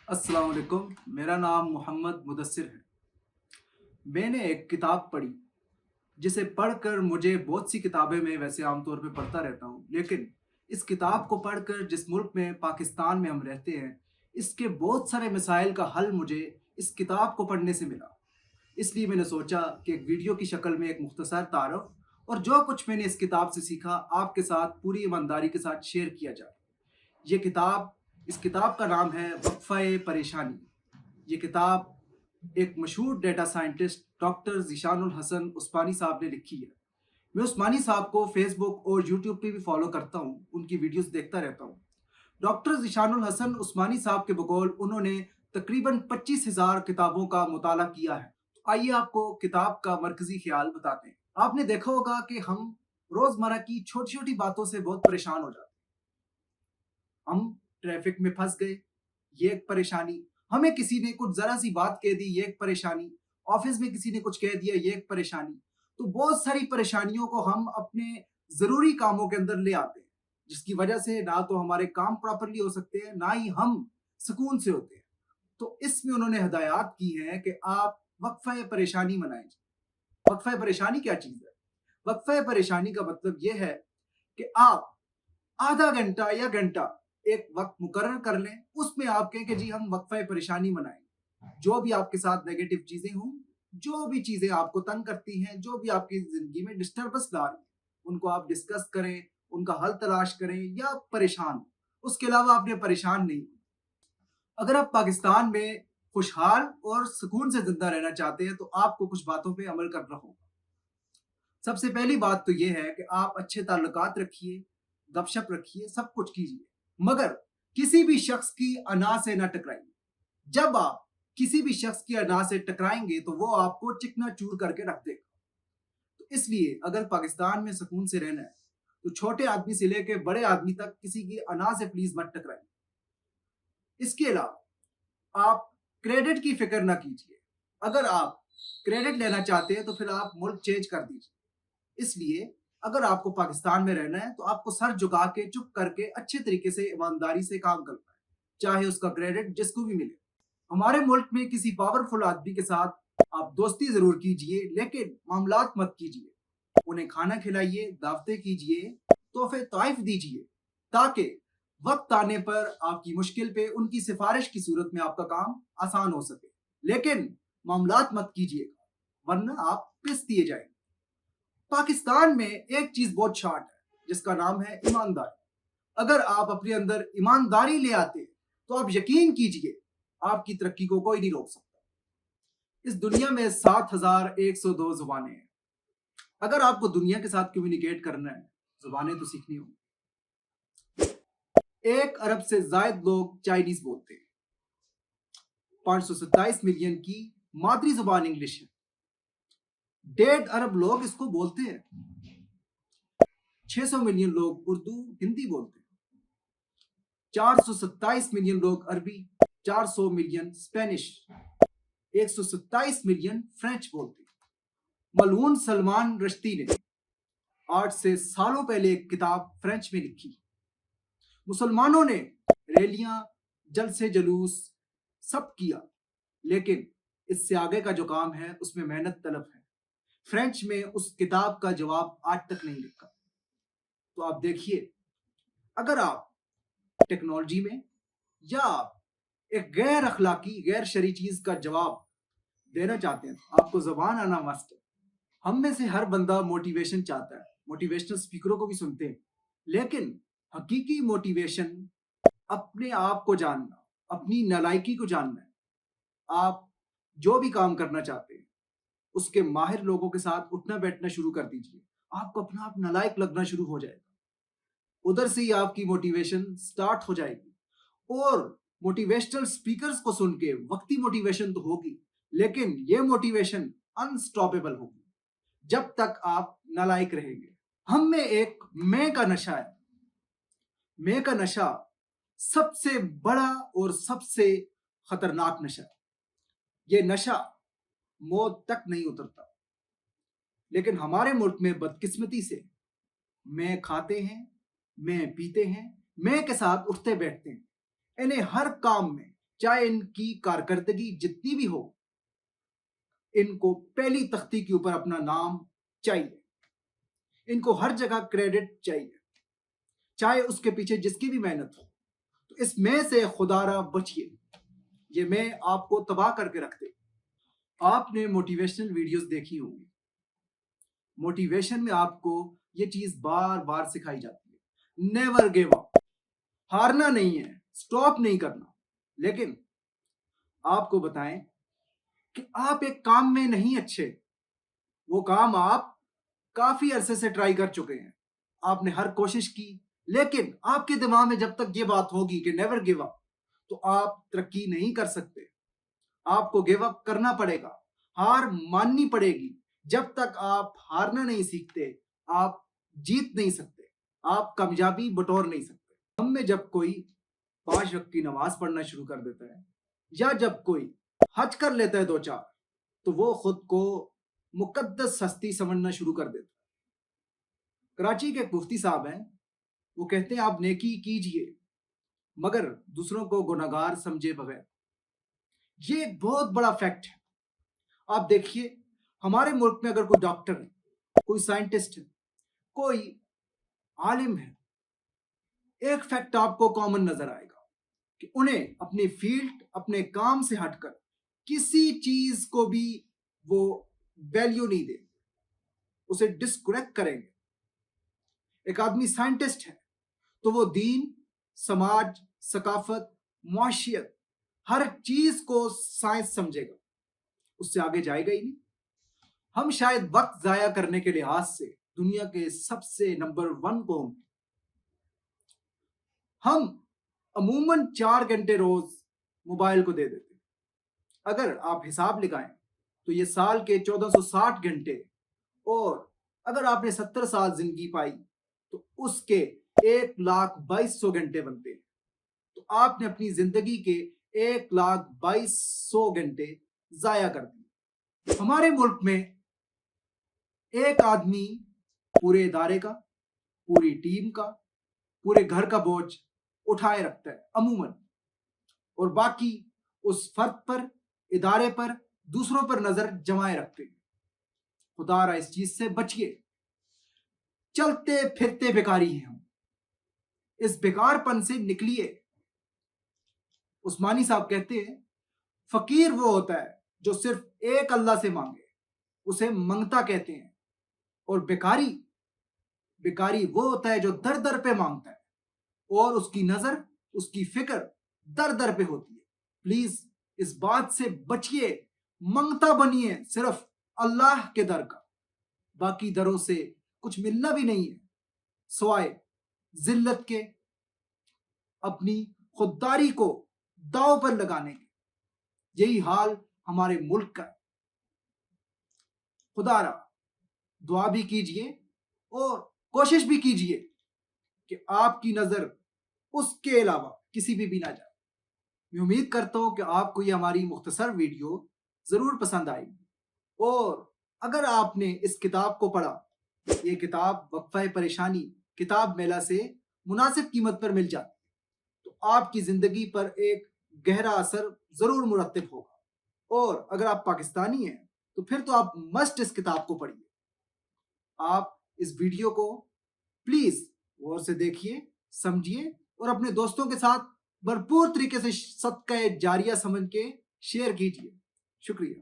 अस्सलाम वालेकुम। मेरा नाम मोहम्मद मुदस्सिर है। मैंने एक किताब पढ़ी जिसे पढ़कर मुझे बहुत सी किताबें मैं वैसे आमतौर पे पढ़ता रहता हूँ, लेकिन इस किताब को पढ़कर जिस मुल्क में पाकिस्तान में हम रहते हैं, इसके बहुत सारे मसाइल का हल मुझे इस किताब को पढ़ने से मिला। इसलिए मैंने सोचा कि एक वीडियो की शक्ल में एक मुख्तसर तारफ़ और जो कुछ मैंने इस किताब से सीखा आपके साथ पूरी ईमानदारी के साथ शेयर किया जाए। ये किताब इस किताब का नाम है वक्फ़ा-ए परेशानी। ये किताब एक मशहूर डेटा साइंटिस्ट डॉक्टर ज़ीशानुल हसन उस्मानी साहब ने लिखी है। मैं उस्मानी साहब को फेसबुक और यूट्यूब पे भी फॉलो करता हूँ, उनकी वीडियोस देखता रहता हूँ। डॉक्टर ज़ीशानुल हसन उस्मानी साहब के बकौल उन्होंने तकरीबन 25,000 किताबों का मुताला किया है। तो आइए आपको किताब का मरकज़ी ख़्याल बताते हैं। आपने देखा होगा कि हम रोज़मर्रा की छोटी-छोटी बातों से बहुत परेशान हो जाते हैं। हम ट्रैफिक में फंस गए, ये एक परेशानी। हमें किसी ने कुछ जरा सी बात कह दी, ये एक परेशानी। ऑफिस में किसी ने कुछ कह दिया, ये एक परेशानी। तो बहुत सारी परेशानियों को हम अपने जरूरी कामों के अंदर ले आते हैं, जिसकी वजह से ना तो हमारे काम प्रॉपरली हो सकते हैं, ना ही हम सुकून से होते हैं। तो इसमें उन्होंने हदायत की है कि आप वक्फा परेशानी मनाएं। वक्फा परेशानी क्या चीज है? वक्फा परेशानी का मतलब यह है कि आप आधा घंटा या घंटा एक वक्त मुकर्रर कर लें, उसमें आप कहें कि जी हम वक्फा परेशानी मनाएं। जो भी आपके साथ नेगेटिव चीजें हों, जो भी चीजें आपको तंग करती हैं, जो भी आपकी जिंदगी में डिस्टर्बेंस ला रही हैं, उनको आप डिस्कस करें, उनका हल तलाश करें या परेशान हो। उसके अलावा आपने परेशान नहीं होना। अगर आप पाकिस्तान में खुशहाल और सुकून से जिंदा रहना चाहते हैं तो आपको कुछ बातों पर अमल करना होगा। सबसे पहली बात तो यह है कि आप अच्छे ताल्लुकात रखिए, गपशप रखिए, सब कुछ कीजिए, मगर किसी भी शख्स की अना से न टकराइए। जब आप किसी भी शख्स की अना से टकराएंगे तो वो आपको चिकना चूर करके रख देगा। तो इसलिए अगर पाकिस्तान में सुकून से रहना है तो छोटे आदमी से लेकर बड़े आदमी तक किसी की अना से प्लीज मत टकराइए। इसके अलावा आप क्रेडिट की फिक्र ना कीजिए। अगर आप क्रेडिट लेना चाहते हैं तो फिर आप मुल्क चेंज कर दीजिए। इसलिए अगर आपको पाकिस्तान में रहना है तो आपको सर झुका के चुप करके अच्छे तरीके से ईमानदारी से काम करना है, चाहे उसका क्रेडिट जिसको भी मिले। हमारे मुल्क में किसी पावरफुल आदमी के साथ आप दोस्ती जरूर कीजिए, लेकिन मामलात मत कीजिए। उन्हें खाना खिलाइए, दावतें कीजिए, तोहफे तोहफ दीजिए, ताकि वक्त आने पर आपकी मुश्किल पे उनकी सिफारिश की सूरत में आपका काम आसान हो सके। लेकिन मामलात मत कीजिएगा, वरना आप पिस दिए जाएंगे। पाकिस्तान में एक चीज बहुत शॉर्ट है, जिसका नाम है ईमानदारी। अगर आप अपने अंदर ईमानदारी ले आते तो आप यकीन कीजिए आपकी तरक्की को कोई नहीं रोक सकता। इस दुनिया में 7,102 जुबानें हैं। अगर आपको दुनिया के साथ कम्युनिकेट करना है, जुबानें तो सीखनी होंगी। 1 अरब से ज्यादा लोग चाइनीज बोलते हैं। 527 मिलियन की मादरी जुबान इंग्लिश है। 1.5 अरब लोग इसको बोलते हैं। 600 मिलियन लोग उर्दू हिंदी बोलते हैं। 427 मिलियन लोग अरबी, 400 मिलियन स्पेनिश, 127 मिलियन फ्रेंच बोलते हैं। मलऊन सलमान रश्दी ने आज से सालों पहले एक किताब फ्रेंच में लिखी। मुसलमानों ने रैलियां, जलसे जुलूस सब किया, लेकिन इससे आगे का जो काम है उसमें मेहनत तलब है। फ्रेंच में उस किताब का जवाब आज तक नहीं लिखा। तो आप देखिए, अगर आप टेक्नोलॉजी में या आप एक गैर अखलाकी गैर शरई चीज का जवाब देना चाहते हैं तो आपको जबान आना मस्ट है। हम में से हर बंदा मोटिवेशन चाहता है, मोटिवेशनल स्पीकरों को भी सुनते हैं, लेकिन हकीकी मोटिवेशन अपने आप को जानना, अपनी नालायकी को जानना है। आप जो भी काम करना चाहते हैं उसके माहिर लोगों के साथ उठना बैठना शुरू कर दीजिए। आपको अपना आप नालायक लगना शुरू हो जाएगा। उधर से ही आपकी मोटिवेशन स्टार्ट हो जाएगी। और मोटिवेशनल स्पीकर्स को सुन के वक्ती मोटिवेशन तो होगी, लेकिन ये मोटिवेशन अनस्टॉपेबल होगी जब तक आप नालायक रहेंगे। हम में एक मैं का नशा है। मैं का नशा सबसे बड़ा और सबसे खतरनाक नशा है। ये नशा मौत तक नहीं उतरता, लेकिन हमारे मुल्क में बदकिस्मती से मैं खाते हैं, मैं पीते हैं, मैं के साथ उठते बैठते हैं। इन्हें हर काम में چاہے ان کی کارکردگی جتنی بھی ہو، ان کو پہلی تختی کے اوپر اپنا نام چاہیے، ان کو ہر جگہ کریڈٹ چاہیے، چاہے اس کے پیچھے جس کی بھی محنت ہو۔ تو اس میں سے خدا را بچیے، یہ میں آپ کو تباہ کر کے رکھ دے۔ آپ نے موٹیویشنل ویڈیوز دیکھی ہوں گی، موٹیویشن میں آپ کو یہ چیز بار بار سکھائی جاتی ہے، نیور گیو اپ، ہارنا نہیں ہے، سٹاپ نہیں کرنا۔ لیکن آپ کو بتائیں کہ آپ ایک کام میں نہیں اچھے، وہ کام آپ کافی عرصے سے ٹرائی کر چکے ہیں، آپ نے ہر کوشش کی، لیکن آپ کے دماغ میں جب تک یہ بات ہوگی کہ نیور گیو اپ، تو آپ ترقی نہیں کر سکتے۔ آپ کو گیو اپ کرنا پڑے گا، ہار ماننی پڑے گی۔ جب تک آپ ہارنا نہیں سیکھتے، آپ جیت نہیں سکتے، آپ کامیابی بٹور نہیں سکتے۔ ہم میں جب کوئی 5 وقت کی نماز پڑھنا شروع کر دیتا ہے، یا جب کوئی حج کر لیتا ہے 2-4، تو وہ خود کو مقدس ہستی سمجھنا شروع کر دیتا ہے۔ کراچی کے ایک مفتی صاحب ہیں، وہ کہتے ہیں آپ نیکی کیجئے مگر دوسروں کو گناہگار سمجھے بغیر۔ یہ ایک بہت بڑا فیکٹ ہے۔ آپ دیکھیے ہمارے ملک میں اگر کوئی ڈاکٹر ہے، کوئی سائنٹسٹ ہے، کوئی عالم ہے، ایک فیکٹ آپ کو کامن نظر آئے گا کہ انہیں اپنی فیلڈ، اپنے کام سے ہٹ کر کسی چیز کو بھی وہ ویلیو نہیں دیں، اسے ڈسکریکٹ کریں گے۔ ایک آدمی سائنٹسٹ ہے تو وہ دین، سماج، ثقافت، معاشیت، ہر چیز کو سائنس سمجھے گا، اس سے آگے جائے گا ہی نہیں۔ ہم شاید وقت ضائع کرنے کے لحاظ سے دنیا کے سب سے نمبر 1 قوم ہیں۔ ہم عموماً 4 گھنٹے روز موبائل کو دے دیتے ہیں۔ اگر آپ حساب لگائیں تو یہ سال کے 1460 گھنٹے، اور اگر آپ نے 70 سال زندگی پائی تو اس کے 1,22,000 گھنٹے بنتے ہیں۔ تو آپ نے اپنی زندگی کے 1,22,000 گھنٹے ضائع کر دیے۔ ہمارے ملک میں ایک آدمی پورے ادارے کا، پوری ٹیم کا، پورے گھر کا بوجھ اٹھائے رکھتا ہے عموماً، اور باقی اس فرد پر، ادارے پر، دوسروں پر نظر جمائے رکھتے ہیں۔ خدا را اس چیز سے بچیے۔ چلتے پھرتے بیکاری ہیں ہم، اس بیکار پن سے نکلیے۔ عثمانی صاحب کہتے ہیں فقیر وہ ہوتا ہے جو صرف ایک اللہ سے مانگے، اسے منگتا کہتے ہیں، اور بیکاری وہ ہوتا ہے جو در در پہ مانگتا ہے، اور اس کی نظر، اس کی فکر در در پہ ہوتی ہے۔ پلیز اس بات سے بچیے، منگتا بنیے صرف اللہ کے در کا، باقی دروں سے کچھ ملنا بھی نہیں ہے سوائے ذلت کے، اپنی خودداری کو داؤ پر لگانے کے۔ یہی حال ہمارے ملک کا ہے۔ خدا را دعا بھی کیجئے اور کوشش بھی کیجئے کہ آپ کی نظر اس کے علاوہ کسی بھی نہ جائے۔ میں امید کرتا ہوں کہ آپ کو یہ ہماری مختصر ویڈیو ضرور پسند آئے گی، اور اگر آپ نے اس کتاب کو پڑھا، یہ کتاب وقفہ پریشانی کتاب میلہ سے مناسب قیمت پر مل جاتی ہے، تو آپ کی زندگی پر ایک گہرا اثر ضرور مرتب ہوگا۔ اور اگر آپ پاکستانی ہیں تو پھر تو آپ مسٹ اس کتاب کو پڑھیے۔ آپ اس ویڈیو کو پلیز غور سے دیکھیے، سمجھیے، اور اپنے دوستوں کے ساتھ بھرپور طریقے سے صدقہ جاریہ سمجھ کے شیئر کیجیے۔ شکریہ۔